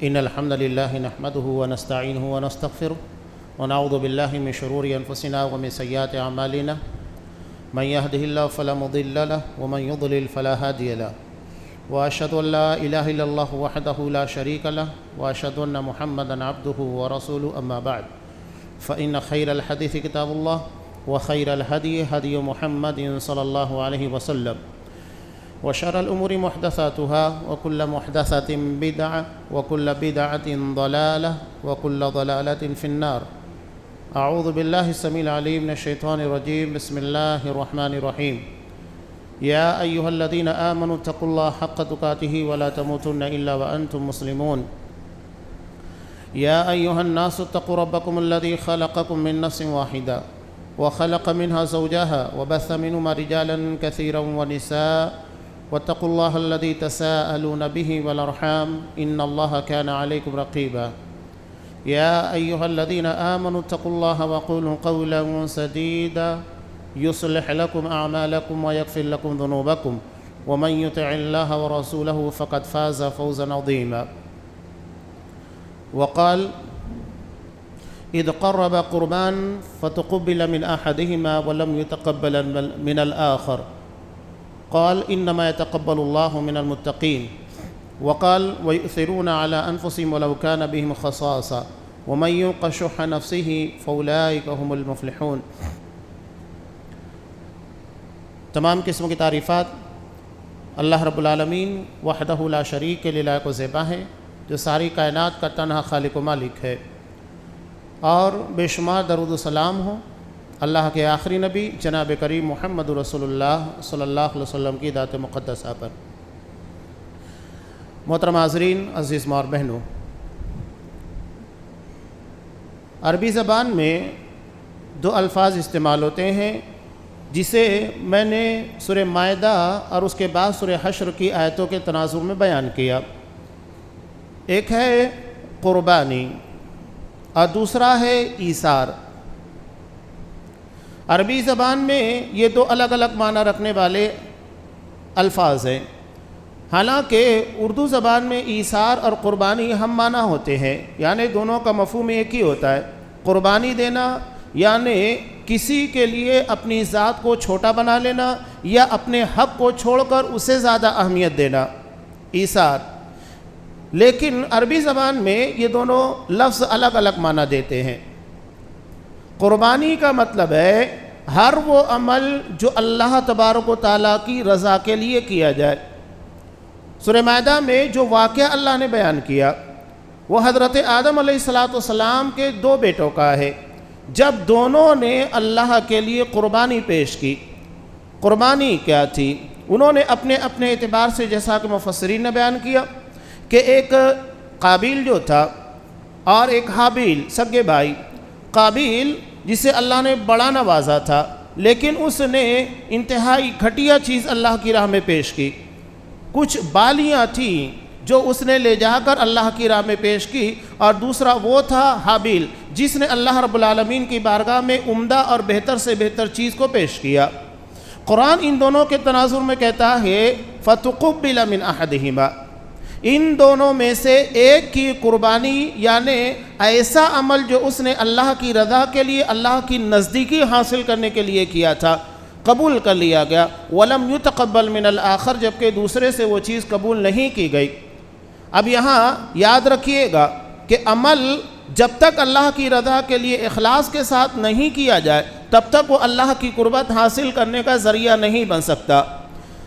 إن الحمد لله نحمده ونستعينه ونستغفره ونعوذ بالله من شرور أنفسنا ومن سيئات أعمالنا من يهده الله فلا مضل له ومن يضلل فلا هادي له وأشهد أن لا إله إلا الله وحده لا شريك له وأشهد أن محمدا عبده ورسوله أما بعد فإن خير الحديث كتاب الله وخير الهدي هدي محمد صلى الله عليه وسلم وشر الأمور محدثاتها وكل محدثة بدعة وكل بدعة ضلالة وكل ضلالة في النار. أعوذ بالله السميع العليم من الشيطان الرجيم. بسم الله الرحمن الرحيم. يا أيها الذين آمنوا اتقوا الله حق تقاته ولا تموتن إلا وأنتم مسلمون. يا أيها الناس اتقوا ربكم الذي خلقكم من نفس واحدة وخلق منها زوجها وبث منهما رجالا كثيرا ونساء واتقوا الله الذي تساءلون به والأرحام إن الله كان عليكم رقيبا. يا أيها الذين آمنوا اتقوا الله وقولوا قولا سديدا يصلح لكم أعمالكم ويغفر لكم ذنوبكم ومن يطع الله ورسوله فقد فاز فوزا عظيما. وقال إذ قرب قربان فتقبل من أحدهما ولم يتقبل من الآخر قال إنما يتقبل الله من المتقين. وقال ويؤثرون على أنفسهم ولو كان بهم خصاصة ومن يوق شح نفسه فأولئك هم المفلحون. تمام قسم کی تعریفات اللہ رب العالمین وحدہ لا شریک کے لیے لائق و زیبا ہے، جو ساری کائنات کا تنہا خالق و مالک ہے، اور بے شمار درود و سلام ہو اللہ کے آخری نبی جناب کریم محمد رسول اللہ صلی اللہ علیہ وسلم کی ذات مقدسہ پر۔ محترم حاضرین، عزیز ماں اور بہنوں، عربی زبان میں دو الفاظ استعمال ہوتے ہیں جسے میں نے سورہ مائدہ اور اس کے بعد سورہ حشر کی آیتوں کے تناظر میں بیان کیا۔ ایک ہے قربانی اور دوسرا ہے ایثار۔ عربی زبان میں یہ دو الگ الگ معنی رکھنے والے الفاظ ہیں، حالانکہ اردو زبان میں ایثار اور قربانی ہم معنی ہوتے ہیں، یعنی دونوں کا مفہوم ایک ہی ہوتا ہے۔ قربانی دینا یعنی کسی کے لیے اپنی ذات کو چھوٹا بنا لینا یا اپنے حق کو چھوڑ کر اسے زیادہ اہمیت دینا، ایثار۔ لیکن عربی زبان میں یہ دونوں لفظ الگ الگ معنی دیتے ہیں۔ قربانی کا مطلب ہے ہر وہ عمل جو اللہ تبارک و تعالیٰ کی رضا کے لیے کیا جائے۔ سورہ مائدہ میں جو واقعہ اللہ نے بیان کیا وہ حضرت آدم علیہ السلام کے دو بیٹوں کا ہے، جب دونوں نے اللہ کے لیے قربانی پیش کی۔ قربانی کیا تھی؟ انہوں نے اپنے اپنے اعتبار سے، جیسا کہ مفسرین نے بیان کیا، کہ ایک قابیل جو تھا اور ایک حابیل، سگے بھائی۔ قابیل جسے اللہ نے بڑا نوازا تھا، لیکن اس نے انتہائی گھٹیا چیز اللہ کی راہ میں پیش کی۔ کچھ بالیاں تھیں جو اس نے لے جا کر اللہ کی راہ میں پیش کی، اور دوسرا وہ تھا حابیل جس نے اللہ رب العالمین کی بارگاہ میں عمدہ اور بہتر سے بہتر چیز کو پیش کیا۔ قرآن ان دونوں کے تناظر میں کہتا ہے فَتُقُبِّلَ مِنْ أَحَدِهِمَا، ان دونوں میں سے ایک کی قربانی، یعنی ایسا عمل جو اس نے اللہ کی رضا کے لیے، اللہ کی نزدیکی حاصل کرنے کے لیے کیا تھا، قبول کر لیا گیا۔ وَلَمْ يُتَقَبَّلْ مِنَ الْآخَرِ، جبکہ دوسرے سے وہ چیز قبول نہیں کی گئی۔ اب یہاں یاد رکھیے گا کہ عمل جب تک اللہ کی رضا کے لیے اخلاص کے ساتھ نہیں کیا جائے تب تک وہ اللہ کی قربت حاصل کرنے کا ذریعہ نہیں بن سکتا۔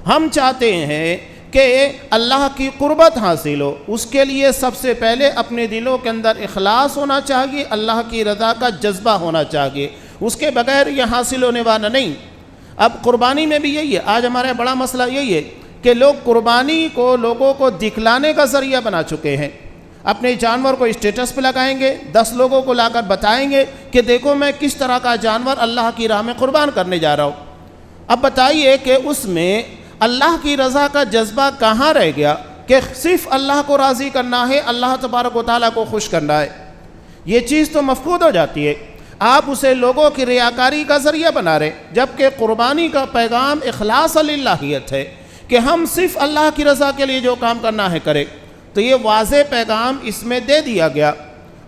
ہم چاہتے ہیں کہ اللہ کی قربت حاصل ہو، اس کے لیے سب سے پہلے اپنے دلوں کے اندر اخلاص ہونا چاہیے، اللہ کی رضا کا جذبہ ہونا چاہیے، اس کے بغیر یہ حاصل ہونے والا نہیں۔ اب قربانی میں بھی یہی ہے، آج ہمارا بڑا مسئلہ یہی ہے کہ لوگ قربانی کو لوگوں کو دکھلانے کا ذریعہ بنا چکے ہیں۔ اپنے جانور کو اسٹیٹس پہ لگائیں گے، 10 لوگوں کو لا کر بتائیں گے کہ دیکھو میں کس طرح کا جانور اللہ کی راہ میں قربان کرنے جا رہا ہوں۔ اب بتائیے کہ اس میں اللہ کی رضا کا جذبہ کہاں رہ گیا کہ صرف اللہ کو راضی کرنا ہے، اللہ تبارک و تعالیٰ کو خوش کرنا ہے؟ یہ چیز تو مفقود ہو جاتی ہے۔ آپ اسے لوگوں کی ریاکاری کا ذریعہ بنا رہے، جبکہ قربانی کا پیغام اخلاص للہیت ہے کہ ہم صرف اللہ کی رضا کے لیے جو کام کرنا ہے کریں۔ تو یہ واضح پیغام اس میں دے دیا گیا،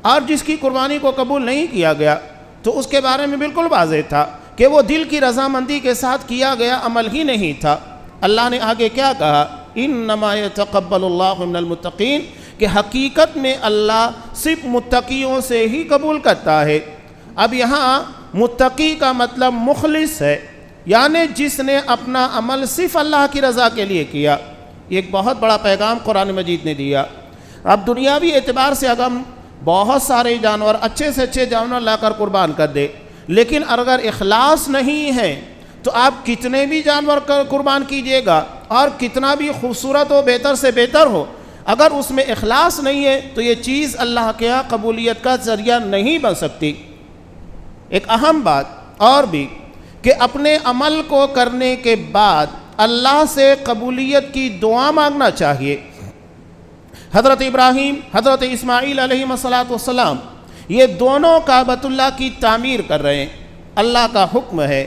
اور جس کی قربانی کو قبول نہیں کیا گیا تو اس کے بارے میں بالکل واضح تھا کہ وہ دل کی رضامندی کے ساتھ کیا گیا عمل ہی نہیں تھا۔ اللہ نے آگے کیا کہا؟ انما یتقبل اللہ من المتقین، کہ حقیقت میں اللہ صرف متقیوں سے ہی قبول کرتا ہے۔ اب یہاں متقی کا مطلب مخلص ہے، یعنی جس نے اپنا عمل صرف اللہ کی رضا کے لیے کیا۔ یہ ایک بہت بڑا پیغام قرآن مجید نے دیا۔ اب دنیاوی اعتبار سے اگر ہم بہت سارے جانور، اچھے سے اچھے جانور لا کر قربان کر دے، لیکن اگر اخلاص نہیں ہے تو آپ کتنے بھی جانور قربان کیجئے گا اور کتنا بھی خوبصورت ہو، بہتر سے بہتر ہو، اگر اس میں اخلاص نہیں ہے تو یہ چیز اللہ کے ہاں قبولیت کا ذریعہ نہیں بن سکتی۔ ایک اہم بات اور بھی کہ اپنے عمل کو کرنے کے بعد اللہ سے قبولیت کی دعا مانگنا چاہیے۔ حضرت ابراہیم، حضرت اسماعیل علیہ السلام یہ دونوں کعبۃ اللہ کی تعمیر کر رہے ہیں، اللہ کا حکم ہے،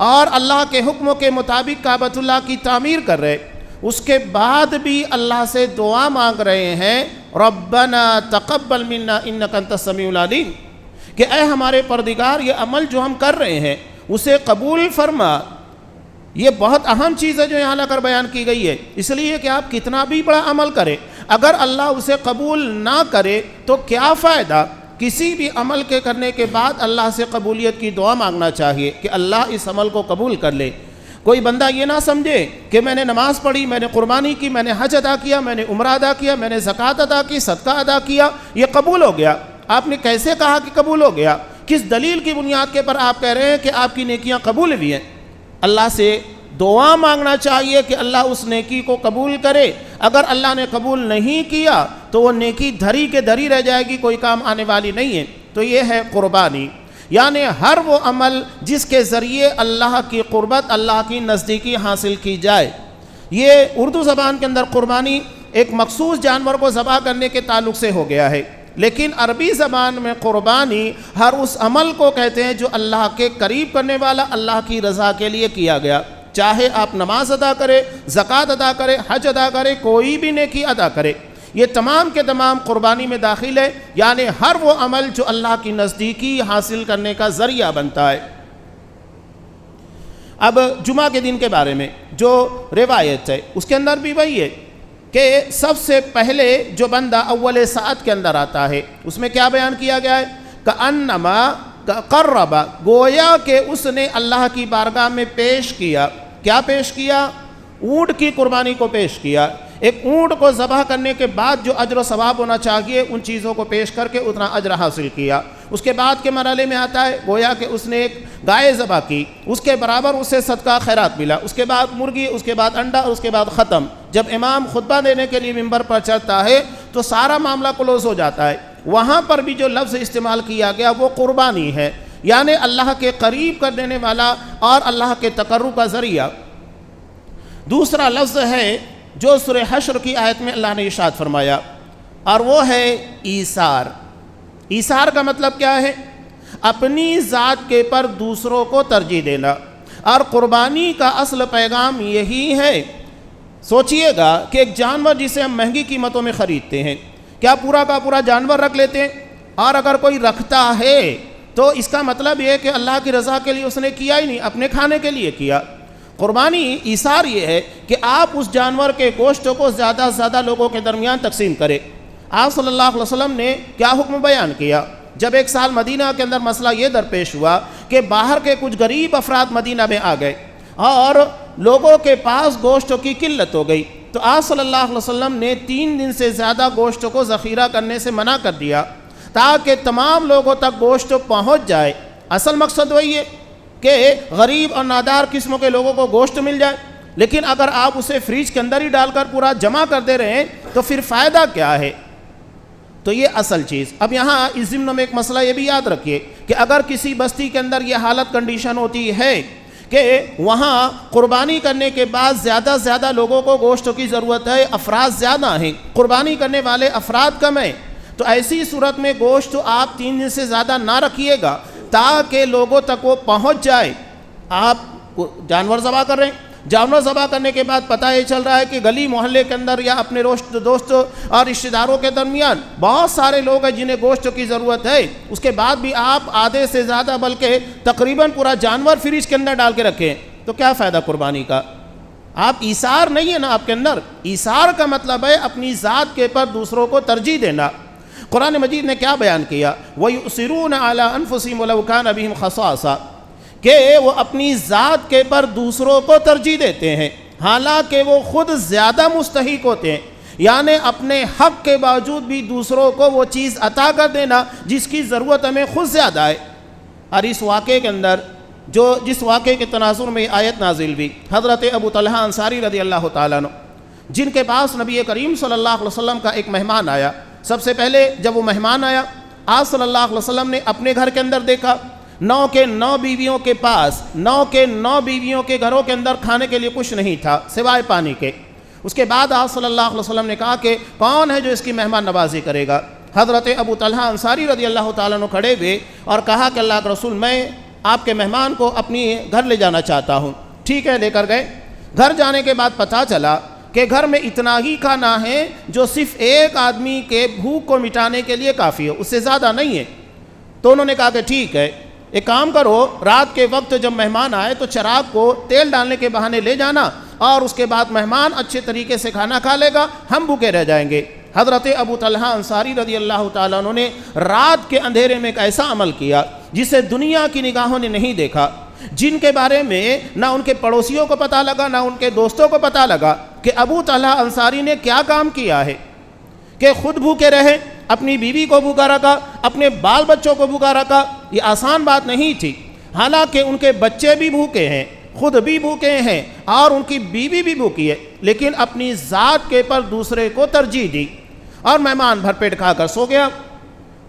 اور اللہ کے حکم کے مطابق کعبۃ اللہ کی تعمیر کر رہے، اس کے بعد بھی اللہ سے دعا مانگ رہے ہیں، ربنا تقبل منا انک انت السمیع العلیم، کہ اے ہمارے پروردگار یہ عمل جو ہم کر رہے ہیں اسے قبول فرما۔ یہ بہت اہم چیز ہے جو یہاں لا کر بیان کی گئی ہے، اس لیے کہ آپ کتنا بھی بڑا عمل کریں، اگر اللہ اسے قبول نہ کرے تو کیا فائدہ؟ کسی بھی عمل کے کرنے کے بعد اللہ سے قبولیت کی دعا مانگنا چاہیے کہ اللہ اس عمل کو قبول کر لے۔ کوئی بندہ یہ نہ سمجھے کہ میں نے نماز پڑھی، میں نے قربانی کی، میں نے حج ادا کیا، میں نے عمرہ ادا کیا، میں نے زکوٰۃ ادا کی، صدقہ ادا کیا، یہ قبول ہو گیا۔ آپ نے کیسے کہا کہ قبول ہو گیا؟ کس دلیل کی بنیاد کے پر آپ کہہ رہے ہیں کہ آپ کی نیکیاں قبول ہوئی ہیں؟ اللہ سے دعا مانگنا چاہیے کہ اللہ اس نیکی کو قبول کرے۔ اگر اللہ نے قبول نہیں کیا تو وہ نیکی دھری کے دھری رہ جائے گی، کوئی کام آنے والی نہیں ہے۔ تو یہ ہے قربانی، یعنی ہر وہ عمل جس کے ذریعے اللہ کی قربت، اللہ کی نزدیکی حاصل کی جائے۔ یہ اردو زبان کے اندر قربانی ایک مخصوص جانور کو ذبح کرنے کے تعلق سے ہو گیا ہے، لیکن عربی زبان میں قربانی ہر اس عمل کو کہتے ہیں جو اللہ کے قریب کرنے والا، اللہ کی رضا کے لیے کیا گیا۔ چاہے آپ نماز ادا کرے، زکوٰۃ ادا کرے، حج ادا کرے، کوئی بھی نیکی ادا کرے، یہ تمام کے تمام قربانی میں داخل ہے، یعنی ہر وہ عمل جو اللہ کی نزدیکی حاصل کرنے کا ذریعہ بنتا ہے۔ اب جمعہ کے دن کے بارے میں جو روایت ہے اس کے اندر بھی وہی ہے کہ سب سے پہلے جو بندہ اول ساعت کے اندر آتا ہے اس میں کیا بیان کیا گیا ہے؟ کأنما قرب، گویا کہ اس نے اللہ کی بارگاہ میں پیش کیا۔ کیا پیش کیا؟ اونٹ کی قربانی کو پیش کیا۔ ایک اونٹ کو ذبح کرنے کے بعد جو اجر و ثواب ہونا چاہیے ان چیزوں کو پیش کر کے اتنا اجر حاصل کیا۔ اس کے بعد کے مرحلے میں آتا ہے گویا کہ اس نے ایک گائے ذبح کی، اس کے برابر اسے صدقہ خیرات ملا، اس کے بعد مرغی، اس کے بعد انڈا، اس کے بعد ختم۔ جب امام خطبہ دینے کے لیے ممبر پر چڑھتا ہے تو سارا معاملہ کلوز ہو جاتا ہے۔ وہاں پر بھی جو لفظ استعمال کیا گیا وہ قربانی ہے، یعنی اللہ کے قریب کر دینے والا اور اللہ کے تقرب کا ذریعہ۔ دوسرا لفظ ہے جو سورہ حشر کی آیت میں اللہ نے ارشاد فرمایا، اور وہ ہے ایثار۔ ایثار کا مطلب کیا ہے؟ اپنی ذات کے پر دوسروں کو ترجیح دینا، اور قربانی کا اصل پیغام یہی ہے۔ سوچئے گا کہ ایک جانور جسے ہم مہنگی قیمتوں میں خریدتے ہیں، کیا پورا کا پورا جانور رکھ لیتے ہیں؟ اور اگر کوئی رکھتا ہے تو اس کا مطلب یہ ہے کہ اللہ کی رضا کے لیے اس نے کیا ہی نہیں، اپنے کھانے کے لیے کیا۔ قربانی ایثار یہ ہے کہ آپ اس جانور کے گوشت کو زیادہ سے زیادہ لوگوں کے درمیان تقسیم کریں۔ آپ صلی اللہ علیہ وسلم نے کیا حکم بیان کیا؟ جب ایک سال مدینہ کے اندر مسئلہ یہ درپیش ہوا کہ باہر کے کچھ غریب افراد مدینہ میں آ گئے اور لوگوں کے پاس گوشت کی قلت ہو گئی، تو آپ صلی اللہ علیہ وسلم نے 3 دن سے زیادہ گوشت کو ذخیرہ کرنے سے منع کر دیا تاکہ تمام لوگوں تک گوشت پہنچ جائے۔ اصل مقصد وہی ہے کہ غریب اور نادار قسموں کے لوگوں کو گوشت مل جائے، لیکن اگر آپ اسے فریج کے اندر ہی ڈال کر پورا جمع کر دے رہے ہیں تو پھر فائدہ کیا ہے؟ تو یہ اصل چیز۔ اب یہاں اس ضمن میں ایک مسئلہ یہ بھی یاد رکھیے کہ اگر کسی بستی کے اندر یہ حالت کنڈیشن ہوتی ہے کہ وہاں قربانی کرنے کے بعد زیادہ سے زیادہ لوگوں کو گوشت کی ضرورت ہے، افراد زیادہ ہیں، قربانی کرنے والے افراد کم ہیں، تو ایسی صورت میں گوشت آپ 3 دن سے زیادہ نہ رکھیے گا تاکہ لوگوں تک وہ پہنچ جائے۔ آپ جانور ذبح کر رہے ہیں، جانور ذبح کرنے کے بعد پتہ یہ چل رہا ہے کہ گلی محلے کے اندر یا اپنے دوست اور رشتہ داروں کے درمیان بہت سارے لوگ ہیں جنہیں گوشت کی ضرورت ہے، اس کے بعد بھی آپ آدھے سے زیادہ بلکہ تقریباً پورا جانور فریج کے اندر ڈال کے رکھیں، تو کیا فائدہ قربانی کا؟ آپ ایثار نہیں ہے نا آپ کے اندر۔ ایثار کا مطلب ہے اپنی ذات کے پر دوسروں کو ترجیح دینا۔ قرآن مجید نے کیا بیان کیا؟ وَيُؤْثِرُونَ عَلَىٰ أَنفُسِهِمْ وَلَوْ كَانَ بِهِمْ خَصَاصَةٌ، کہ وہ اپنی ذات کے پر دوسروں کو ترجیح دیتے ہیں حالانکہ وہ خود زیادہ مستحق ہوتے ہیں، یعنی اپنے حق کے باوجود بھی دوسروں کو وہ چیز عطا کر دینا جس کی ضرورت ہمیں خود زیادہ ہے۔ اور اس واقعے کے اندر جس واقعے کے تناظر میں آیت نازل ہوئی، حضرت ابو طلحہ انصاری رضی اللہ تعالیٰ عنہ، جن کے پاس نبی کریم صلی اللہ علیہ وسلم کا ایک مہمان آیا۔ سب سے پہلے جب وہ مہمان آیا، آپ صلی اللہ علیہ وسلم نے اپنے گھر کے اندر دیکھا 9 کے 9 بیویوں کے پاس 9 کے 9 بیویوں کے گھروں کے اندر کھانے کے لیے کچھ نہیں تھا سوائے پانی کے۔ اس کے بعد آپ صلی اللہ علیہ وسلم نے کہا کہ کون ہے جو اس کی مہمان نوازی کرے گا؟ حضرت ابو طلحہ انصاری رضی اللہ تعالیٰ عنہ کھڑے ہوئے اور کہا کہ اللہ کے رسول، میں آپ کے مہمان کو اپنی گھر لے جانا چاہتا ہوں۔ ٹھیک ہے، لے کر گئے۔ گھر جانے کے بعد پتہ چلا کہ گھر میں اتنا ہی کھانا ہے جو صرف ایک آدمی کے بھوک کو مٹانے کے لیے کافی ہے، اس سے زیادہ نہیں ہے۔ تو انہوں نے کہا کہ ٹھیک ہے، ایک کام کرو، رات کے وقت جب مہمان آئے تو چراغ کو تیل ڈالنے کے بہانے لے جانا، اور اس کے بعد مہمان اچھے طریقے سے کھانا کھا لے گا، ہم بھوکے رہ جائیں گے۔ حضرت ابو طلحہ انصاری رضی اللہ تعالیٰ عنہ نے رات کے اندھیرے میں ایک ایسا عمل کیا جسے دنیا کی نگاہوں نے نہیں دیکھا، جن کے بارے میں نہ ان کے پڑوسیوں کو پتہ لگا نہ ان کے دوستوں کو پتہ لگا کہ ابو طلحہ انصاری نے کیا کام کیا ہے کہ خود بھوکے رہے، اپنی بیوی کو بھوکا رکھا، اپنے بال بچوں کو بھوکا رکھا۔ یہ آسان بات نہیں تھی، حالانکہ ان کے بچے بھی بھوکے ہیں، خود بھی بھوکے ہیں اور ان کی بیوی بھی بھوکی ہے، لیکن اپنی ذات کے پر دوسرے کو ترجیح دی اور مہمان بھر پیٹ کھا کر سو گیا۔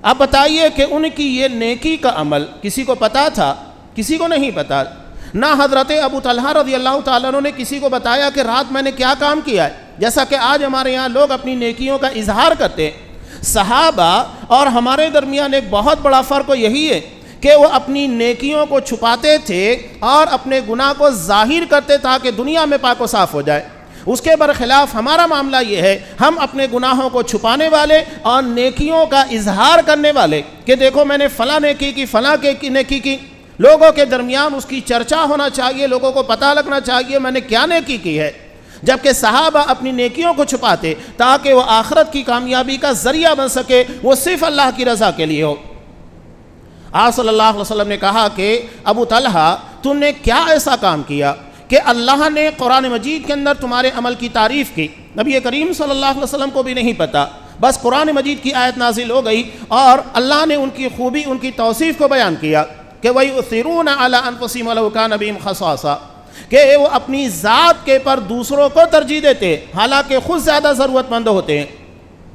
اب بتائیے کہ ان کی یہ نیکی کا عمل کسی کو پتا تھا؟ کسی کو نہیں پتا۔ نہ حضرت ابو طلحہ رضی اللہ تعالیٰ عنہ نے کسی کو بتایا کہ رات میں نے کیا کام کیا ہے، جیسا کہ آج ہمارے یہاں لوگ اپنی نیکیوں کا اظہار کرتے ہیں۔ صحابہ اور ہمارے درمیان ایک بہت بڑا فرق یہی ہے کہ وہ اپنی نیکیوں کو چھپاتے تھے اور اپنے گناہ کو ظاہر کرتے تاکہ دنیا میں پاک و صاف ہو جائے۔ اس کے برخلاف ہمارا معاملہ یہ ہے، ہم اپنے گناہوں کو چھپانے والے اور نیکیوں کا اظہار کرنے والے کہ دیکھو میں نے فلاں نیکی کی، فلاں نیکی کی، لوگوں کے درمیان اس کی چرچا ہونا چاہیے، لوگوں کو پتہ لگنا چاہیے میں نے کیا نیکی کی ہے۔ جبکہ صحابہ اپنی نیکیوں کو چھپاتے تاکہ وہ آخرت کی کامیابی کا ذریعہ بن سکے، وہ صرف اللہ کی رضا کے لیے ہو۔ آپ صلی اللہ علیہ وسلم نے کہا کہ ابو طلحہ تم نے کیا ایسا کام کیا کہ اللہ نے قرآن مجید کے اندر تمہارے عمل کی تعریف کی؟ نبی کریم صلی اللہ علیہ وسلم کو بھی نہیں پتا، بس قرآن مجید کی آیت نازل ہو گئی اور اللہ نے ان کی خوبی، ان کی توصیف کو بیان کیا کہ وَيُؤْثِرُونَ عَلَىٰ أَنفُسِهِمْ وَلَوْ كَانَ بِهِمْ خَصَاصَةٌ، کہ وہ اپنی ذات کے پر دوسروں کو ترجیح دیتے حالانکہ خود زیادہ ضرورت مند ہوتے ہیں۔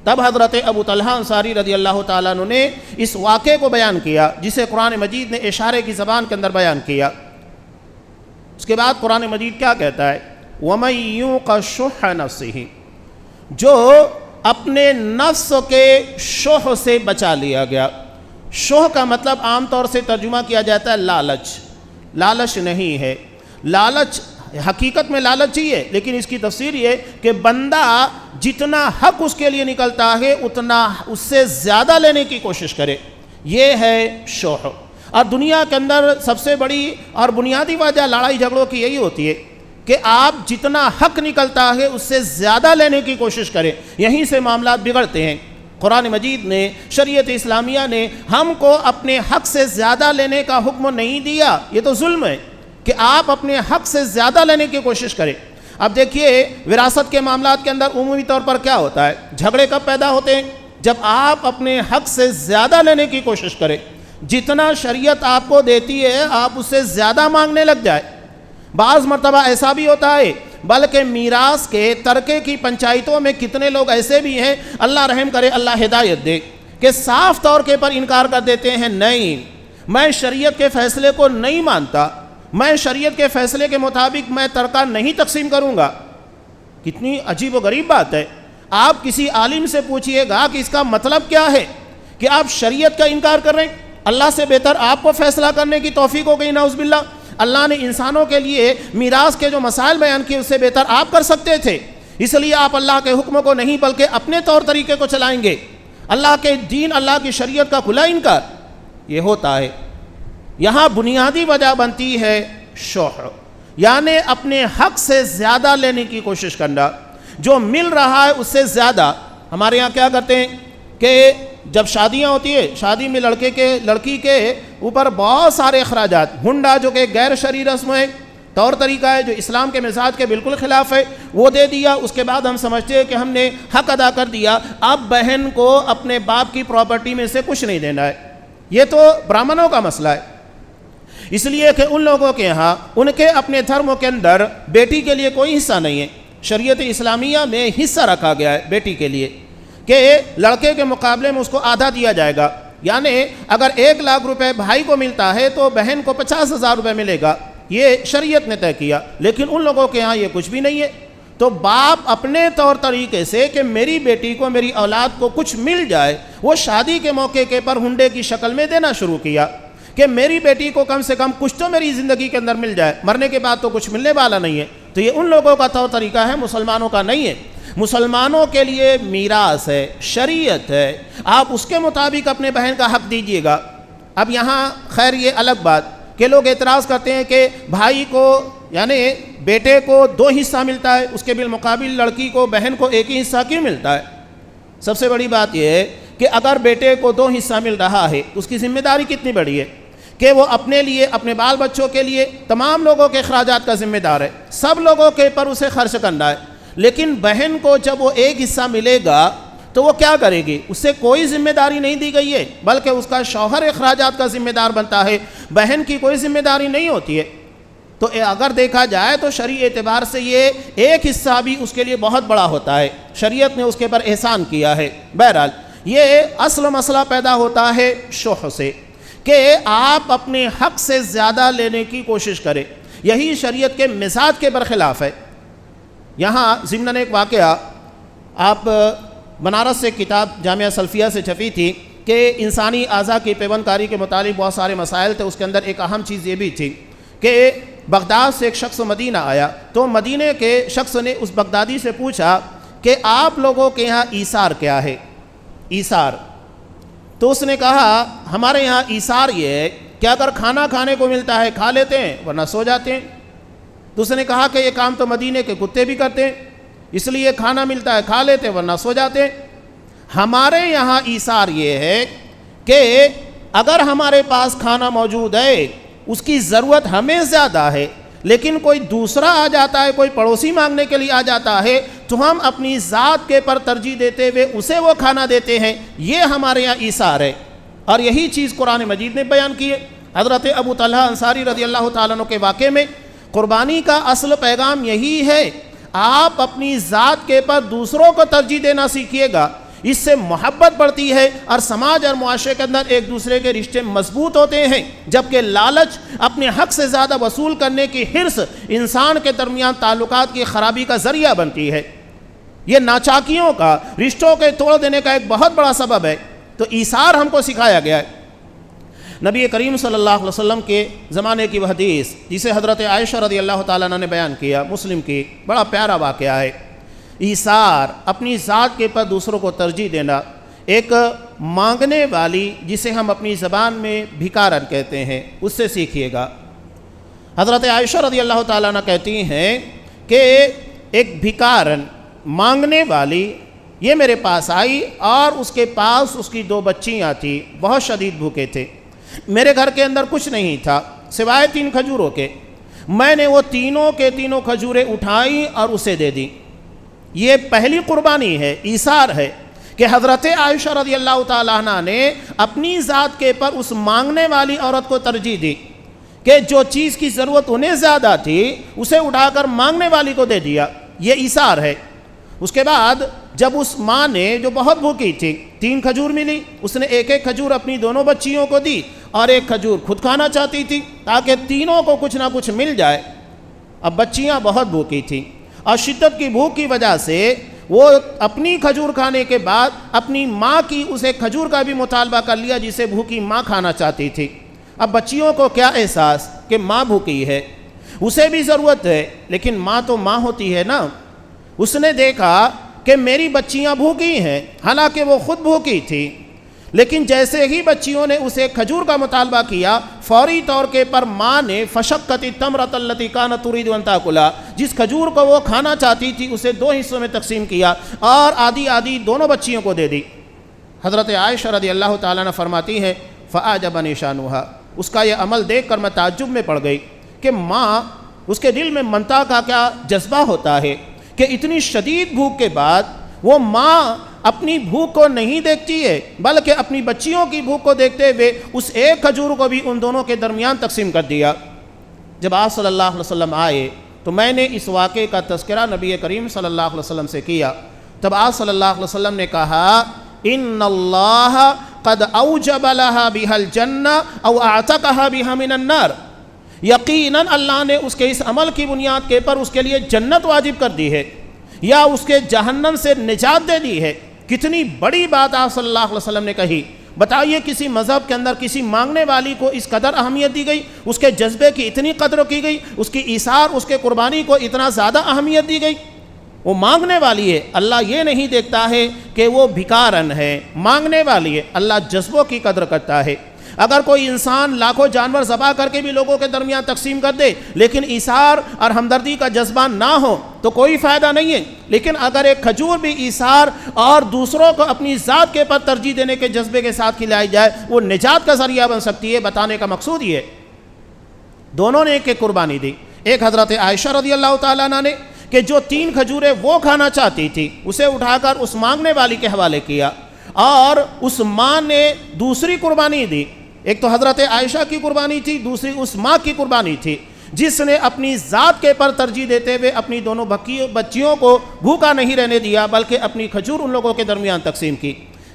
تب حضرت ابو طلحہ انصاری رضی اللہ تعالیٰ عنہ نے اس واقعے کو بیان کیا جسے قرآن مجید نے اشارے کی زبان کے اندر بیان کیا۔ اس کے بعد قرآن مجید کیا کہتا ہے؟ وَمَن يُوقَ شُحَّ نَفْسِهِ، جو اپنے نفس کے شح سے بچا لیا گیا۔ شح کا مطلب عام طور سے ترجمہ کیا جاتا ہے لالچ۔ لالچ نہیں ہے، لالچ حقیقت میں لالچ ہی ہے، لیکن اس کی تفسیر یہ کہ بندہ جتنا حق اس کے لیے نکلتا ہے اتنا اس سے زیادہ لینے کی کوشش کرے، یہ ہے شح۔ اور دنیا کے اندر سب سے بڑی اور بنیادی وجہ لڑائی جھگڑوں کی یہی ہوتی ہے کہ آپ جتنا حق نکلتا ہے اس سے زیادہ لینے کی کوشش کریں، یہیں سے معاملات بگڑتے ہیں۔ قرآن مجید نے، شریعت اسلامیہ نے ہم کو اپنے حق سے زیادہ لینے کا حکم نہیں دیا، یہ تو ظلم ہے کہ آپ اپنے حق سے زیادہ لینے کی کوشش کریں۔ اب دیکھیے وراثت کے معاملات کے اندر عمومی طور پر کیا ہوتا ہے؟ جھگڑے کب پیدا ہوتے ہیں؟ جب آپ اپنے حق سے زیادہ لینے کی کوشش کریں، جتنا شریعت آپ کو دیتی ہے آپ اس سے زیادہ مانگنے لگ جائے۔ بعض مرتبہ ایسا بھی ہوتا ہے، بلکہ میراث کے ترکے کی پنچایتوں میں کتنے لوگ ایسے بھی ہیں، اللہ رحم کرے، اللہ ہدایت دے، کہ صاف طور کے پر انکار کر دیتے ہیں، نہیں میں شریعت کے فیصلے کو نہیں مانتا، میں شریعت کے فیصلے کے مطابق میں ترکہ نہیں تقسیم کروں گا۔ کتنی عجیب و غریب بات ہے۔ آپ کسی عالم سے پوچھئے گا کہ اس کا مطلب کیا ہے کہ آپ شریعت کا انکار کر رہے ہیں، اللہ سے بہتر آپ کو فیصلہ کرنے کی توفیق ہو گئی، نعوذ باللہ۔ اللہ نے انسانوں کے لیے میراث کے جو مسائل بیان کیے اس سے بہتر آپ کر سکتے تھے، اس لیے آپ اللہ کے حکم کو نہیں بلکہ اپنے طور طریقے کو چلائیں گے۔ اللہ کے دین، اللہ کی شریعت کا کھلا انکار، یہ ہوتا ہے۔ یہاں بنیادی وجہ بنتی ہے شح، یعنی اپنے حق سے زیادہ لینے کی کوشش کرنا، جو مل رہا ہے اس سے زیادہ۔ ہمارے یہاں کیا کرتے ہیں کہ جب شادیاں ہوتی ہے، شادی میں لڑکی کے اوپر بہت سارے اخراجات، ہنڈا جو کہ غیر شرعی رسم ہے، طور طریقہ ہے جو اسلام کے مزاج کے بالکل خلاف ہے، وہ دے دیا۔ اس کے بعد ہم سمجھتے ہیں کہ ہم نے حق ادا کر دیا، اب بہن کو اپنے باپ کی پراپرٹی میں سے کچھ نہیں دینا ہے۔ یہ تو برہمنوں کا مسئلہ ہے، اس لیے کہ ان لوگوں کے ہاں ان کے اپنے دھرموں کے اندر بیٹی کے لیے کوئی حصہ نہیں ہے۔ شریعت اسلامیہ میں حصہ رکھا گیا ہے بیٹی کے لیے کہ لڑکے کے مقابلے میں اس کو آدھا دیا جائے گا، یعنی اگر 1,00,000 روپے بھائی کو ملتا ہے تو بہن کو 50,000 روپے ملے گا، یہ شریعت نے طے کیا۔ لیکن ان لوگوں کے ہاں یہ کچھ بھی نہیں ہے، تو باپ اپنے طور طریقے سے کہ میری بیٹی کو، میری اولاد کو کچھ مل جائے، وہ شادی کے موقع کے پر ہنڈے کی شکل میں دینا شروع کیا کہ میری بیٹی کو کم سے کم کچھ تو میری زندگی کے اندر مل جائے، مرنے کے بعد تو کچھ ملنے والا نہیں ہے۔ تو یہ ان لوگوں کا طور طریقہ ہے، مسلمانوں کا نہیں ہے۔ مسلمانوں کے لیے میراث ہے، شریعت ہے، آپ اس کے مطابق اپنے بہن کا حق دیجئے گا۔ اب یہاں خیر یہ الگ بات کہ لوگ اعتراض کرتے ہیں کہ بھائی کو، یعنی بیٹے کو 2 حصہ ملتا ہے، اس کے بالمقابل لڑکی کو، بہن کو 1 ہی حصہ کیوں ملتا ہے؟ سب سے بڑی بات یہ ہے کہ اگر بیٹے کو 2 حصہ مل رہا ہے اس کی ذمہ داری کتنی بڑی ہے کہ وہ اپنے لیے، اپنے بال بچوں کے لیے، تمام لوگوں کے اخراجات کا ذمہ دار ہے، سب لوگوں کے پر اسے خرچ کرنا ہے۔ لیکن بہن کو جب وہ 1 حصہ ملے گا تو وہ کیا کرے گی؟ اس سے کوئی ذمہ داری نہیں دی گئی ہے، بلکہ اس کا شوہر اخراجات کا ذمہ دار بنتا ہے، بہن کی کوئی ذمہ داری نہیں ہوتی ہے۔ تو اگر دیکھا جائے تو شرعی اعتبار سے یہ 1 حصہ بھی اس کے لیے بہت بڑا ہوتا ہے، شریعت نے اس کے پر احسان کیا ہے۔ بہرحال یہ اصل مسئلہ پیدا ہوتا ہے شح سے کہ آپ اپنے حق سے زیادہ لینے کی کوشش کریں، یہی شریعت کے مزاج کے برخلاف ہے۔ یہاں ضمناً ایک واقعہ، آپ بنارس سے کتاب جامعہ سلفیہ سے چھپی تھی کہ انسانی اعضاء کی پیوند کاری کے متعلق بہت سارے مسائل تھے، اس کے اندر ایک اہم چیز یہ بھی تھی کہ بغداد سے ایک شخص مدینہ آیا، تو مدینہ کے شخص نے اس بغدادی سے پوچھا کہ آپ لوگوں کے یہاں ایثار کیا ہے؟ ایثار، تو اس نے کہا ہمارے یہاں ایثار یہ ہے کہ اگر کھانا کھانے کو ملتا ہے کھا لیتے ہیں ورنہ سو جاتے ہیں۔ تو اس نے کہا کہ یہ کام تو مدینہ کے کتے بھی کرتے ہیں، اس لیے کھانا ملتا ہے کھا لیتے ہیں ورنہ سو جاتے ہیں۔ ہمارے یہاں ایثار یہ ہے کہ اگر ہمارے پاس کھانا موجود ہے، اس کی ضرورت ہمیں زیادہ ہے، لیکن کوئی دوسرا آ جاتا ہے، کوئی پڑوسی مانگنے کے لیے آ جاتا ہے، تو ہم اپنی ذات کے پر ترجیح دیتے ہوئے اسے وہ کھانا دیتے ہیں، یہ ہمارے یہاں ایثار ہے۔ اور یہی چیز قرآن مجید نے بیان کی ہے۔ حضرت ابو طلحہ انصاری رضی اللہ تعالیٰ عنہ کے واقعے میں قربانی کا اصل پیغام یہی ہے، آپ اپنی ذات کے پر دوسروں کو ترجیح دینا سیکھیے گا، اس سے محبت بڑھتی ہے اور سماج اور معاشرے کے اندر ایک دوسرے کے رشتے مضبوط ہوتے ہیں، جبکہ لالچ، اپنے حق سے زیادہ وصول کرنے کی حرص انسان کے درمیان تعلقات کی خرابی کا ذریعہ بنتی ہے۔ یہ ناچاکیوں کا، رشتوں کے توڑ دینے کا ایک بہت بڑا سبب ہے۔ تو ایثار ہم کو سکھایا گیا ہے۔ نبی کریم صلی اللہ علیہ وسلم کے زمانے کی وہ حدیث جسے حضرت عائشہ رضی اللہ تعالیٰ عنہ نے بیان کیا، مسلم کی، بڑا پیارا واقعہ ہے۔ ایثار، اپنی ذات کے پر دوسروں کو ترجیح دینا، ایک مانگنے والی جسے ہم اپنی زبان میں بھکارن کہتے ہیں، اس سے سیکھیے گا۔ حضرت عائشہ رضی اللہ تعالیٰ عنہ کہتی ہیں کہ ایک بھکارن، مانگنے والی، یہ میرے پاس آئی اور اس کے پاس اس کی 2 بچیاں تھیں، بہت شدید بھوکے تھے، میرے گھر کے اندر کچھ نہیں تھا سوائے 3 کھجوروں کے۔ میں نے وہ تینوں کے تینوں کھجوریں اٹھائیں اور اسے دے دی۔ یہ پہلی قربانی ہے، ایثار ہے کہ حضرت عائشہ رضی اللہ تعالیٰ عنہ نے اپنی ذات کے پر اس مانگنے والی عورت کو ترجیح دی کہ جو چیز کی ضرورت انہیں زیادہ تھی اسے اٹھا کر مانگنے والی کو دے دیا، یہ ایثار ہے۔ اس کے بعد جب اس ماں نے، جو بہت بھوکی تھی، 3 کھجور ملی، اس نے ایک کھجور اپنی دونوں بچیوں کو دی اور 1 کھجور خود کھانا چاہتی تھی تاکہ تینوں کو کچھ نہ کچھ مل جائے۔ اب بچیاں بہت بھوکی تھیں اور شدت کی بھوک کی وجہ سے وہ اپنی کھجور کھانے کے بعد اپنی ماں کی اس 1 کھجور کا بھی مطالبہ کر لیا جسے بھوکی ماں کھانا چاہتی تھی۔ اب بچیوں کو کیا احساس کہ ماں بھوکی ہے، اسے بھی ضرورت ہے، لیکن ماں تو ماں ہوتی ہے نا۔ اس نے دیکھا کہ میری بچیاں بھوکی ہیں، حالانکہ وہ خود بھوکی تھی، لیکن جیسے ہی بچیوں نے اسے کھجور کا مطالبہ کیا، فوری طور کے پر ماں نے فشقت التمرۃ التي كانت تريد ان تاكلها، جس کھجور کو وہ کھانا چاہتی تھی اسے 2 حصوں میں تقسیم کیا اور آدھی آدھی دونوں بچیوں کو دے دی۔ حضرت عائشہ رضی اللہ تعالیٰ عنہ فرماتی ہیں فَأَعْجَبَنِي شَأْنُهَا، اس کا یہ عمل دیکھ کر میں تعجب میں پڑ گئی کہ ماں، اس کے دل میں منتا کا کیا جذبہ ہوتا ہے کہ اتنی شدید بھوک کے بعد وہ ماں اپنی بھوک کو نہیں دیکھتی ہے بلکہ اپنی بچیوں کی بھوک کو دیکھتے ہوئے اس ایک کھجور کو بھی ان دونوں کے درمیان تقسیم کر دیا۔ جب آپ صلی اللہ علیہ وسلم آئے تو میں نے اس واقعے کا تذکرہ نبی کریم صلی اللہ علیہ وسلم سے کیا، تب آپ صلی اللہ علیہ وسلم نے کہا ان اللہ قد اوجب لها بها الجنہ او اعتقها بها من النار، یقیناً اللہ نے اس کے اس عمل کی بنیاد کے پر اس کے لیے جنت واجب کر دی ہے یا اس کے جہنم سے نجات دے دی ہے۔ کتنی بڑی بات آپ صلی اللہ علیہ وسلم نے کہی۔ بتائیے کسی مذہب کے اندر کسی مانگنے والی کو اس قدر اہمیت دی گئی، اس کے جذبے کی اتنی قدر کی گئی، اس کی ایثار، اس کے قربانی کو اتنا زیادہ اہمیت دی گئی۔ وہ مانگنے والی ہے، اللہ یہ نہیں دیکھتا ہے کہ وہ بھکارن ہے، مانگنے والی ہے، اللہ جذبوں کی قدر کرتا ہے۔ اگر کوئی انسان لاکھوں جانور ذبح کر کے بھی لوگوں کے درمیان تقسیم کر دے لیکن ایثار اور ہمدردی کا جذبہ نہ ہو تو کوئی فائدہ نہیں ہے، لیکن اگر ایک کھجور بھی ایثار اور دوسروں کو اپنی ذات کے پر ترجیح دینے کے جذبے کے ساتھ کھلائی جائے وہ نجات کا ذریعہ بن سکتی ہے۔ بتانے کا مقصود یہ ہے دونوں نے ایک قربانی دی، ایک حضرت عائشہ رضی اللہ تعالیٰ عنہ نے کہ جو 3 کھجوریں وہ کھانا چاہتی تھی اسے اٹھا کر اس مانگنے والی کے حوالے کیا، اور اس ماں نے دوسری قربانی دی۔ ایک تو حضرت عائشہ کی قربانی تھی، دوسری اس ماں کی قربانی تھی جس نے اپنی ذات کے پر ترجیح دیتے ہوئے اپنی دونوں بچیوں کو بھوکا نہیں رہنے دیا بلکہ اپنی کھجور ان لوگوں کے درمیان تقسیم کی۔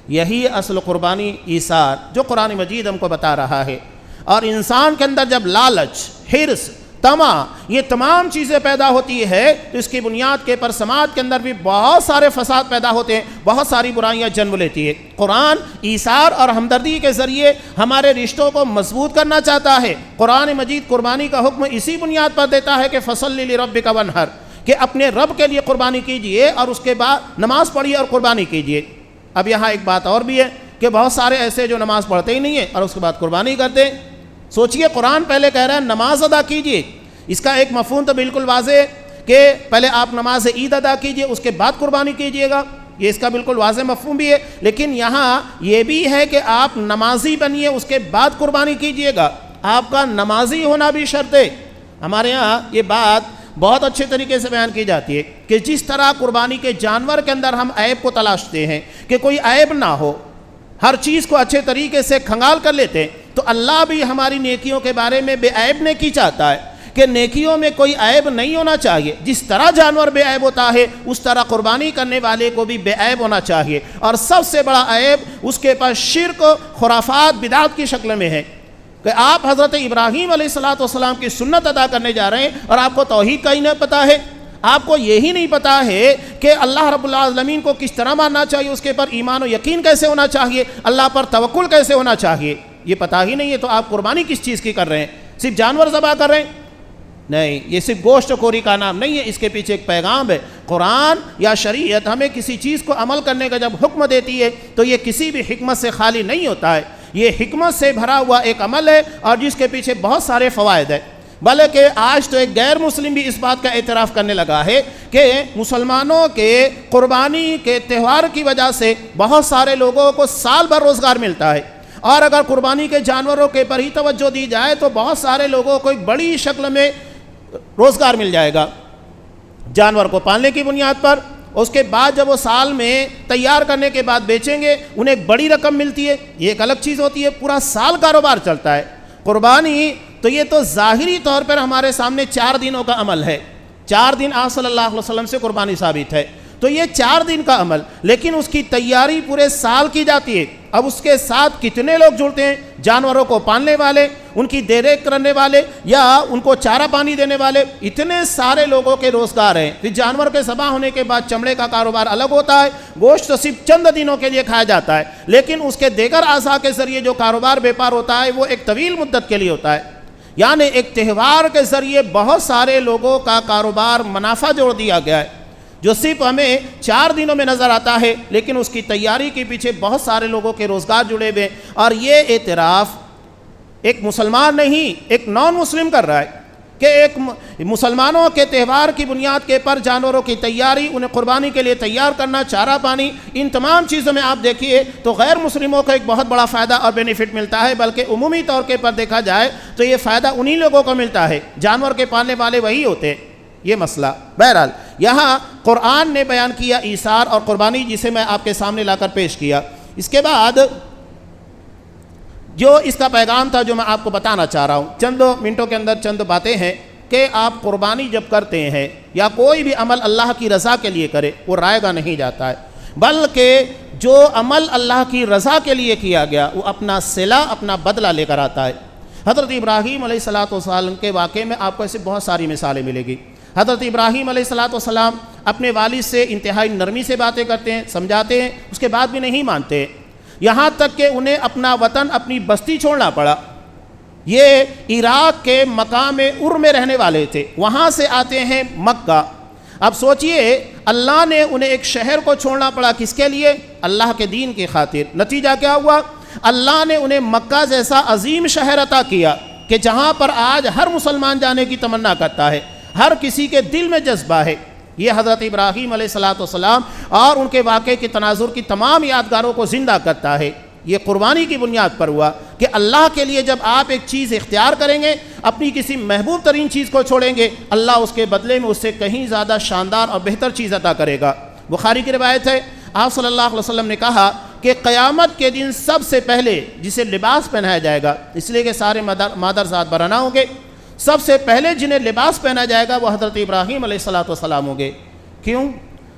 یہی اصل قربانی ایثار جو قرآن مجید ہم کو بتا رہا ہے۔ اور انسان کے اندر جب لالچ، حرص، طمع، یہ تمام چیزیں پیدا ہوتی ہے تو اس کی بنیاد کے پر سماج کے اندر بھی بہت سارے فساد پیدا ہوتے ہیں، بہت ساری برائیاں جنم لیتی ہے۔ قرآن ایثار اور ہمدردی کے ذریعے ہمارے رشتوں کو مضبوط کرنا چاہتا ہے۔ قرآن مجید قربانی کا حکم اسی بنیاد پر دیتا ہے کہ فصل لربک وانحر، کہ اپنے رب کے لیے قربانی کیجئے اور اس کے بعد نماز پڑھیے اور قربانی کیجئے۔ اب یہاں ایک بات اور بھی ہے کہ بہت سارے ایسے جو نماز پڑھتے ہی نہیں ہیں اور اس کے بعد قربانی کرتے ہیں۔ سوچئے قرآن پہلے کہہ رہا ہے نماز ادا کیجئے، اس کا ایک مفہوم تو بالکل واضح ہے کہ پہلے آپ نماز عید ادا کیجئے اس کے بعد قربانی کیجئے گا، یہ اس کا بالکل واضح مفہوم بھی ہے، لیکن یہاں یہ بھی ہے کہ آپ نمازی بنیے اس کے بعد قربانی کیجئے گا، آپ کا نمازی ہونا بھی شرط ہے۔ ہمارے ہاں یہ بات بہت اچھے طریقے سے بیان کی جاتی ہے کہ جس طرح قربانی کے جانور کے اندر ہم عیب کو تلاشتے ہیں کہ کوئی عیب نہ ہو، ہر چیز کو اچھے طریقے سے کھنگال کر لیتے ہیں، تو اللہ بھی ہماری نیکیوں کے بارے میں بے عیب نیکی چاہتا ہے کہ نیکیوں میں کوئی عیب نہیں ہونا چاہیے۔ جس طرح جانور بے عیب ہوتا ہے اس طرح قربانی کرنے والے کو بھی بے عیب ہونا چاہیے، اور سب سے بڑا عیب اس کے پاس شرک، خرافات، بدعت کی شکل میں ہے کہ آپ حضرت ابراہیم علیہ السلام کی سنت ادا کرنے جا رہے ہیں اور آپ کو توحید کا ہی نہیں پتہ ہے، آپ کو یہی نہیں پتا ہے کہ اللہ رب العالمین کو کس طرح ماننا چاہیے، اس کے پر ایمان و یقین کیسے ہونا چاہیے، اللہ پر توکل کیسے ہونا چاہیے، یہ پتہ ہی نہیں ہے، تو آپ قربانی کس چیز کی کر رہے ہیں؟ صرف جانور ذبح کر رہے ہیں؟ نہیں، یہ صرف گوشت خوری کا نام نہیں ہے، اس کے پیچھے ایک پیغام ہے۔ قرآن یا شریعت ہمیں کسی چیز کو عمل کرنے کا جب حکم دیتی ہے تو یہ کسی بھی حکمت سے خالی نہیں ہوتا ہے، یہ حکمت سے بھرا ہوا ایک عمل ہے اور جس کے پیچھے بہت سارے فوائد ہیں۔ بلکہ آج تو ایک غیر مسلم بھی اس بات کا اعتراف کرنے لگا ہے کہ مسلمانوں کے قربانی کے تہوار کی وجہ سے بہت سارے لوگوں کو سال بھر روزگار ملتا ہے، اور اگر قربانی کے جانوروں کے پر ہی توجہ دی جائے تو بہت سارے لوگوں کو ایک بڑی شکل میں روزگار مل جائے گا جانور کو پالنے کی بنیاد پر۔ اس کے بعد جب وہ سال میں تیار کرنے کے بعد بیچیں گے انہیں ایک بڑی رقم ملتی ہے، یہ ایک الگ چیز ہوتی ہے، پورا سال کاروبار چلتا ہے۔ قربانی تو یہ تو ظاہری طور پر ہمارے سامنے 4 دنوں کا عمل ہے، 4 دن آپ صلی اللہ علیہ وسلم سے قربانی ثابت ہے، تو یہ 4 دن کا عمل، لیکن اس کی تیاری پورے سال کی جاتی ہے۔ اب اس کے ساتھ کتنے لوگ جڑتے ہیں؟ جانوروں کو پالنے والے، ان کی دیکھ ریکھ کرنے والے، یا ان کو چارہ پانی دینے والے، اتنے سارے لوگوں کے روزگار ہیں۔ پھر جانور کے ذبح ہونے کے بعد چمڑے کا کاروبار الگ ہوتا ہے، گوشت تو صرف چند دنوں کے لیے کھایا جاتا ہے، لیکن اس کے دیگر اعضاء کے ذریعے جو کاروبار بیپار ہوتا ہے وہ ایک طویل مدت کے لیے ہوتا ہے۔ یعنی ایک تہوار کے ذریعے بہت سارے لوگوں کا کاروبار منافع جوڑ دیا گیا ہے، جو صرف ہمیں 4 دنوں میں نظر آتا ہے، لیکن اس کی تیاری کے پیچھے بہت سارے لوگوں کے روزگار جڑے ہوئے، اور یہ اعتراف ایک مسلمان نہیں، ایک نان مسلم کر رہا ہے کہ ایک مسلمانوں کے تہوار کی بنیاد کے پر جانوروں کی تیاری، انہیں قربانی کے لیے تیار کرنا، چارہ پانی، ان تمام چیزوں میں آپ دیکھیے تو غیر مسلموں کو ایک بہت بڑا فائدہ اور بینیفٹ ملتا ہے، بلکہ عمومی طور کے پر دیکھا جائے تو یہ فائدہ انہی لوگوں کو ملتا ہے، جانور کے پالنے والے وہی ہوتے ہیں۔ یہ مسئلہ بہرحال یہاں قرآن نے بیان کیا ایثار اور قربانی، جسے میں آپ کے سامنے لا کر پیش کیا۔ اس کے بعد جو اس کا پیغام تھا جو میں آپ کو بتانا چاہ رہا ہوں، چند منٹوں کے اندر چند باتیں ہیں کہ آپ قربانی جب کرتے ہیں یا کوئی بھی عمل اللہ کی رضا کے لیے کرے، وہ رائے گاہ نہیں جاتا ہے، بلکہ جو عمل اللہ کی رضا کے لیے کیا گیا وہ اپنا صلہ، اپنا بدلہ لے کر آتا ہے۔ حضرت ابراہیم علیہ السلام کے واقعے میں آپ کو ایسے بہت ساری مثالیں ملے گی۔ حضرت ابراہیم علیہ السلام اپنے والد سے انتہائی نرمی سے باتیں کرتے ہیں، سمجھاتے ہیں، اس کے بعد بھی نہیں مانتے، یہاں تک کہ انہیں اپنا وطن، اپنی بستی چھوڑنا پڑا۔ یہ عراق کے مقام ار میں رہنے والے تھے، وہاں سے آتے ہیں مکہ۔ اب سوچئے اللہ نے انہیں ایک شہر کو چھوڑنا پڑا، کس کے لیے؟ اللہ کے دین کی خاطر۔ نتیجہ کیا ہوا؟ اللہ نے انہیں مکہ جیسا عظیم شہر عطا کیا کہ جہاں پر آج ہر مسلمان جانے کی تمنا کرتا ہے، ہر کسی کے دل میں جذبہ ہے۔ یہ حضرت ابراہیم علیہ السلام اور ان کے واقعے کے تناظر کی تمام یادگاروں کو زندہ کرتا ہے۔ یہ قربانی کی بنیاد پر ہوا کہ اللہ کے لیے جب آپ ایک چیز اختیار کریں گے، اپنی کسی محبوب ترین چیز کو چھوڑیں گے، اللہ اس کے بدلے میں اس سے کہیں زیادہ شاندار اور بہتر چیز عطا کرے گا۔ بخاری کی روایت ہے، آپ صلی اللہ علیہ وسلم نے کہا کہ قیامت کے دن سب سے پہلے جسے لباس پہنایا جائے گا، اس لیے کہ سارے مادرزاد برہنہ ہوں گے، سب سے پہلے جنہیں لباس پہنا جائے گا وہ حضرت ابراہیم علیہ السلام ہوں گے۔ کیوں؟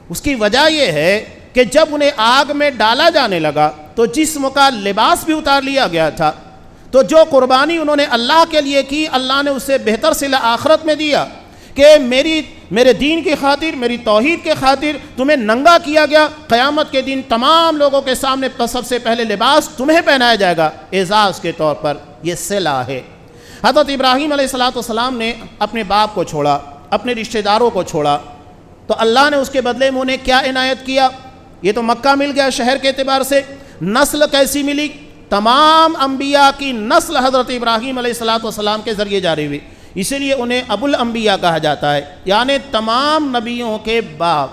اس کی وجہ یہ ہے کہ جب انہیں آگ میں ڈالا جانے لگا تو جسم کا لباس بھی اتار لیا گیا تھا، تو جو قربانی انہوں نے اللہ کے لیے کی، اللہ نے اس سے بہتر صلہ آخرت میں دیا کہ میرے دین کی خاطر، میری توحید کے خاطر تمہیں ننگا کیا گیا، قیامت کے دن تمام لوگوں کے سامنے سب سے پہلے لباس تمہیں پہنایا جائے گا اعزاز کے طور پر۔ یہ صلہ ہے۔ حضرت ابراہیم علیہ السلام نے اپنے باپ کو چھوڑا، اپنے رشتہ داروں کو چھوڑا، تو اللہ نے اس کے بدلے میں انہیں کیا عنایت کیا؟ یہ تو مکہ مل گیا شہر کے اعتبار سے، نسل کیسی ملی؟ تمام انبیاء کی نسل حضرت ابراہیم علیہ السلام کے ذریعے جاری ہوئی، اسی لیے انہیں ابو الانبیاء کہا جاتا ہے، یعنی تمام نبیوں کے باپ۔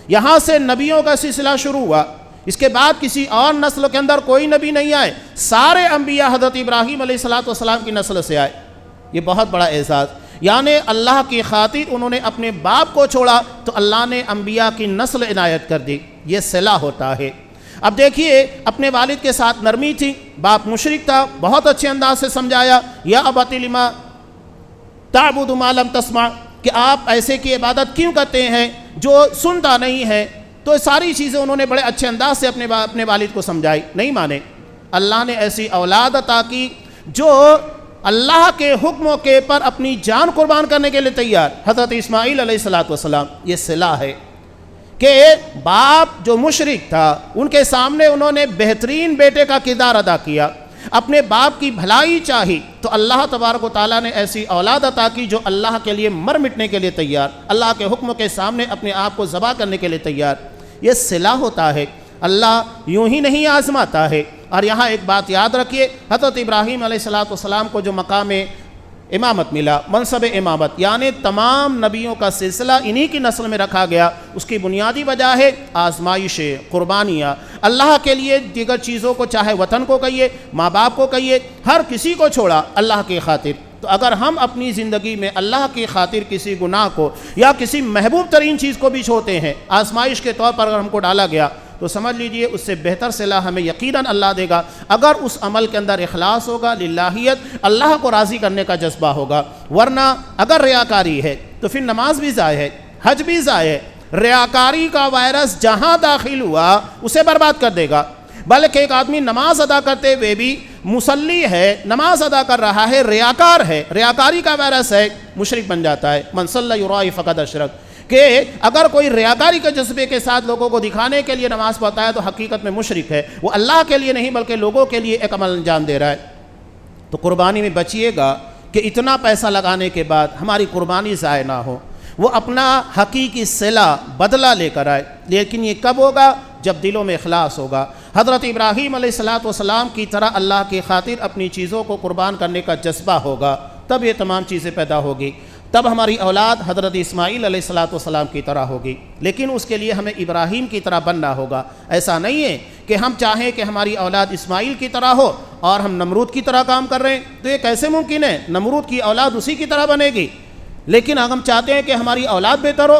یہاں سے نبیوں کا سلسلہ شروع ہوا، اس کے بعد کسی اور نسل کے اندر کوئی نبی نہیں آئے، سارے انبیاء حضرت ابراہیم علیہ السلام کی نسل سے آئے۔ یہ بہت بڑا اعزاز، یعنی اللہ کی خاطر انہوں نے اپنے باپ کو چھوڑا تو اللہ نے انبیاء کی نسل عنایت کر دی۔ یہ صلہ ہوتا ہے۔ اب دیکھیے اپنے والد کے ساتھ نرمی تھی، باپ مشرک تھا، بہت اچھے انداز سے سمجھایا، یا ابت لما تعبد ما لم تسمع، کہ آپ ایسے کی عبادت کیوں کرتے ہیں جو سنتا نہیں ہے۔ تو ساری چیزیں انہوں نے بڑے اچھے انداز سے اپنے والد کو سمجھائی، نہیں مانے۔ اللہ نے ایسی اولاد عطا کی جو اللہ کے حکموں کے پر اپنی جان قربان کرنے کے لیے تیار۔ حضرت اسماعیل علیہ السلام، یہ صلہ ہے کہ باپ جو مشرک تھا ان کے سامنے انہوں نے بہترین بیٹے کا کردار ادا کیا، اپنے باپ کی بھلائی چاہی، تو اللہ تبارک و تعالیٰ نے ایسی اولاد عطا کی جو اللہ کے لیے مر مٹنے کے لیے تیار، اللہ کے حکم کے سامنے اپنے آپ کو ذبح کرنے کے لیے تیار۔ یہ صلہ ہوتا ہے، اللہ یوں ہی نہیں آزماتا ہے۔ اور یہاں ایک بات یاد رکھیے، حضرت ابراہیم علیہ السلام کو جو مقام امامت ملا، منصب امامت، یعنی تمام نبیوں کا سلسلہ انہی کی نسل میں رکھا گیا، اس کی بنیادی وجہ ہے آزمائشیں، قربانیاں، اللہ کے لیے دیگر چیزوں کو، چاہے وطن کو کہیے، ماں باپ کو کہیے، ہر کسی کو چھوڑا اللہ کی خاطر۔ تو اگر ہم اپنی زندگی میں اللہ کی خاطر کسی گناہ کو یا کسی محبوب ترین چیز کو بھی چھوڑتے ہیں، آزمائش کے طور پر اگر ہم کو ڈالا گیا، تو سمجھ لیجئے اس سے بہتر صلہ ہمیں یقیناً اللہ دے گا، اگر اس عمل کے اندر اخلاص ہوگا، للہیت، اللہ کو راضی کرنے کا جذبہ ہوگا۔ ورنہ اگر ریاکاری ہے تو پھر نماز بھی ضائع ہے، حج بھی ضائع ہے۔ ریاکاری کا وائرس جہاں داخل ہوا اسے برباد کر دے گا۔ بلکہ ایک آدمی نماز ادا کرتے ہوئے بھی مصلی ہے، نماز ادا کر رہا ہے، ریاکار ہے، ریاکاری کا وائرس ہے، مشرک بن جاتا ہے۔ من صلی یرائی فقد اشرک، کہ اگر کوئی ریاکاری کے جذبے کے ساتھ لوگوں کو دکھانے کے لیے نماز پڑھتا ہے تو حقیقت میں مشرک ہے، وہ اللہ کے لیے نہیں بلکہ لوگوں کے لیے ایک عمل انجام دے رہا ہے۔ تو قربانی میں بچیے گا کہ اتنا پیسہ لگانے کے بعد ہماری قربانی ضائع نہ ہو، وہ اپنا حقیقی صلہ بدلہ لے کر آئے۔ لیکن یہ کب ہوگا؟ جب دلوں میں اخلاص ہوگا۔ حضرت ابراہیم علیہ السلام کی طرح اللہ کی خاطر اپنی چیزوں کو قربان کرنے کا جذبہ ہوگا، تب یہ تمام چیزیں پیدا ہوگی۔ تب ہماری اولاد حضرت اسماعیل علیہ السلام کی طرح ہوگی، لیکن اس کے لیے ہمیں ابراہیم کی طرح بننا ہوگا۔ ایسا نہیں ہے کہ ہم چاہیں کہ ہماری اولاد اسماعیل کی طرح ہو اور ہم نمرود کی طرح کام کر رہے ہیں، تو یہ کیسے ممکن ہے؟ نمرود کی اولاد اسی کی طرح بنے گی۔ لیکن اگر ہم چاہتے ہیں کہ ہماری اولاد بہتر ہو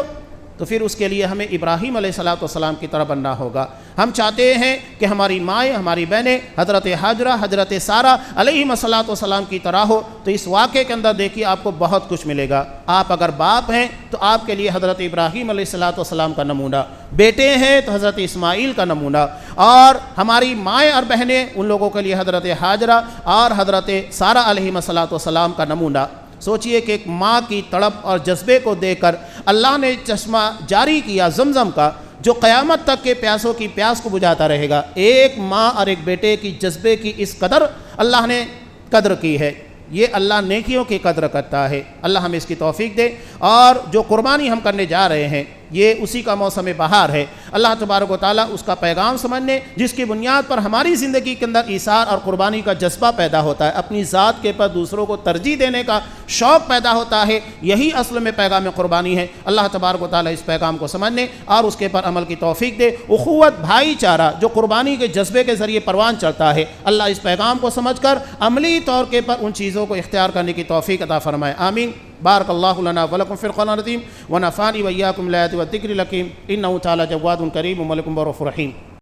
تو پھر اس کے لیے ہمیں ابراہیم علیہ السلام کی طرح بننا ہوگا۔ ہم چاہتے ہیں کہ ہماری مائیں، ہماری بہنیں حضرت حاجرہ، حضرت سارہ علیہ السلام کی طرح ہو، تو اس واقعے کے اندر دیکھیے آپ کو بہت کچھ ملے گا۔ آپ اگر باپ ہیں تو آپ کے لیے حضرت ابراہیم علیہ السلام کا نمونہ، بیٹے ہیں تو حضرت اسماعیل کا نمونہ، اور ہماری مائیں اور بہنیں ان لوگوں کے لیے حضرت حاجرہ اور حضرت سارہ علیہ السلام کا نمونہ۔ سوچئے کہ ایک ماں کی تڑپ اور جذبے کو دیکھ کر اللہ نے چشمہ جاری کیا زمزم کا، جو قیامت تک کے پیاسوں کی پیاس کو بجھاتا رہے گا۔ ایک ماں اور ایک بیٹے کی جذبے کی اس قدر اللہ نے قدر کی ہے۔ یہ اللہ نیکیوں کی قدر کرتا ہے۔ اللہ ہمیں اس کی توفیق دے، اور جو قربانی ہم کرنے جا رہے ہیں یہ اسی کا موسم بہار ہے۔ اللہ تبارک و تعالیٰ اس کا پیغام سمجھنے، جس کی بنیاد پر ہماری زندگی کے اندر ایثار اور قربانی کا جذبہ پیدا ہوتا ہے، اپنی ذات کے پر دوسروں کو ترجیح دینے کا شوق پیدا ہوتا ہے، یہی اصل میں پیغام قربانی ہے۔ اللہ تبارک و تعالیٰ اس پیغام کو سمجھنے اور اس کے پر عمل کی توفیق دے۔ اخوت، بھائی چارہ جو قربانی کے جذبے کے ذریعے پروان چڑھتا ہے، اللہ اس پیغام کو سمجھ کر عملی طور کے پر ان چیزوں کو اختیار کرنے کی توفیق عطا فرمائے، آمین۔ بارک اللہ لنا ولکم فی القرآن العظیم ونفعنی وإیاکم بالآیات والذکر الحکیم، انہ تعالی جواد کریم ملک رؤوف رحیم۔